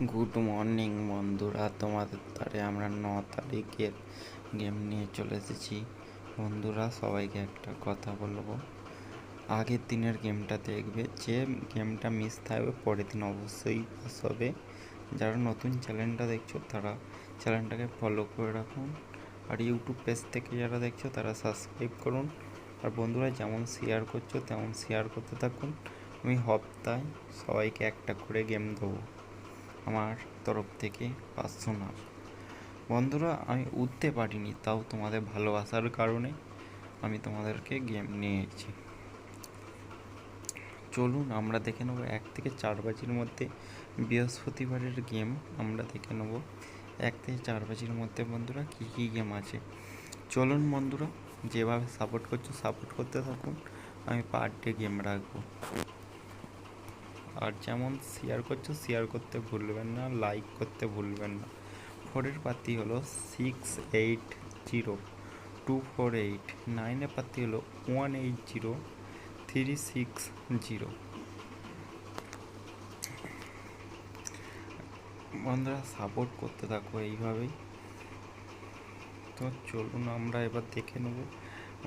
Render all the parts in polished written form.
Good morning বন্ধুরা, তোমাদের তারে আমরা 9 তারিখের গেম নিয়ে চলে এসেছি। বন্ধুরা, সবাইকে একটা কথা বলবো, আগের দিনের গেমটা দেখবে, যে গেমটা মিস থাকবে পরের দিন অবশ্যই পাস হবে। যারা নতুন চ্যানেলটা দেখছো তারা চ্যানেলটাকে ফলো করে রাখুন, আর ইউটিউব পেজ থেকে যারা দেখছো তারা সাবস্ক্রাইব করুন। আর বন্ধুরা, যেমন শেয়ার করছো তেমন শেয়ার করতে থাকুন। আমি সপ্তাহে সবাইকে একটা করে গেম দেবো আমার তরফ থেকে 500 নাম। বন্ধুরা, আমি উঠতে পারিনি, তাও তোমাদের ভালোবাসার কারণে আমি তোমাদেরকে গেম নিয়েছি। চলুন আমরা দেখে নেবো 1 থেকে 4 বাজির মধ্যে বৃহস্পতিবারের গেম। আমরা দেখে নেবো 1 থেকে 4 বাজির মধ্যে বন্ধুরা কী কী গেম আছে। চলুন বন্ধুরা, যেভাবে সাপোর্ট করছো সাপোর্ট করতে থাকুন। আমি পার ডে গেম রাখবো, আর যেমন শেয়ার করছো শেয়ার করতে ভুলবেন না, লাইক করতে ভুলবেন না। 4-এর পাতি হলো 680248, 9-এর পাতি হলো 180360। বন্ধুরা, সাপোর্ট করতে থাকো এইভাবেই। তো চলুন আমরা এবার দেখে নেবো।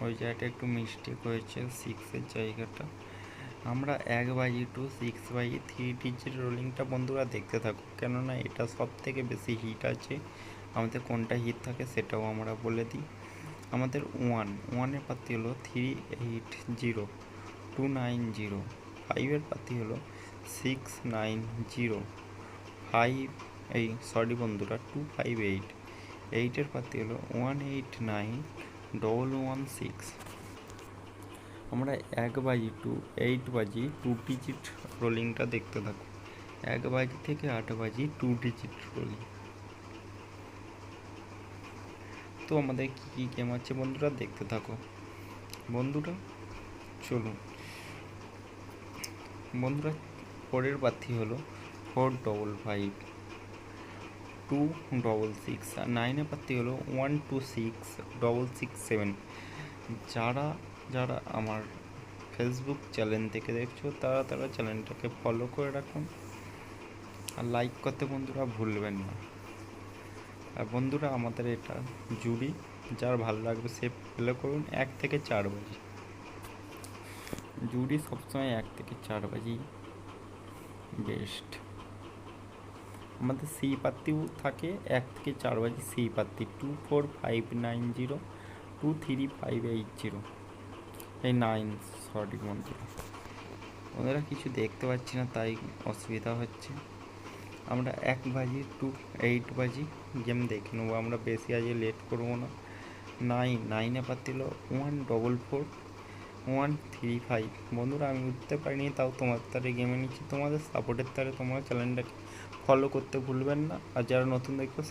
ওই জায়গাটা একটু মিস্টেক হয়েছে, 6-এর জায়গাটা। আমরা 1/2 টু 6/3 ডিজিট রোলিংটা বন্ধুরা দেখতে থাকো, কেননা এটা সব থেকে বেশি হিট আছে। আমাদের কোনটা হিট থাকে সেটাও আমরা বলে দিই। আমাদের 1-এর পাতি হলো 380290, 5-এর পাতি হলো 6905, বন্ধুরা 258, 8-এর পাতি হলো 189116। আমরা 1/2 টু 8/2 ডিজিট রোলিংটা দেখতে থাকো। 1/2 থেকে 8/2 ডিজিট রোলিং। তো আমাদের কী কী গেম আছে বন্ধুরা দেখতে থাকো। বন্ধুরা চলুন বন্ধুরা, পরের প্রার্থী হলো 455 266, আর 9-এর প্রার্থী হলো 126 667। যারা যারা আমার ফেসবুক চ্যানেল থেকে দেখছো তারা চ্যানেলটাকে ফলো করে রাখুন, আর লাইক করতে বন্ধুরা ভুলবেন না। আর বন্ধুরা, আমাদের এটা জুড়ি, যার ভালো লাগবে সে ফলো করুন। 1 থেকে 4 বাজি জুড়ি, সবসময় 1 থেকে 4 বাজি বেস্ট। আমাদের সি পাত্তিও থাকে 1 থেকে 4 বাজি, সি পাত্তি 24590 23580, এই 9, বন্ধুরা কিছু দেখতে পাচ্ছি না তাই অসুবিধা হচ্ছে। আমরা 1/2 টু 8 বাজি গেম দেখে নেবো, আমরা বেশি আজকে লেট করবো না। 9-এ পাচ্ছিল 144135। বন্ধুরা, আমি উঠতে পারিনি, তাও তোমার তারে গেমে নিচ্ছি। তোমাদের সাপোর্টের তারে তোমার চ্যানেলটাকে ফলো করতে ভুলবেন না, আর যারা নতুন দেখবে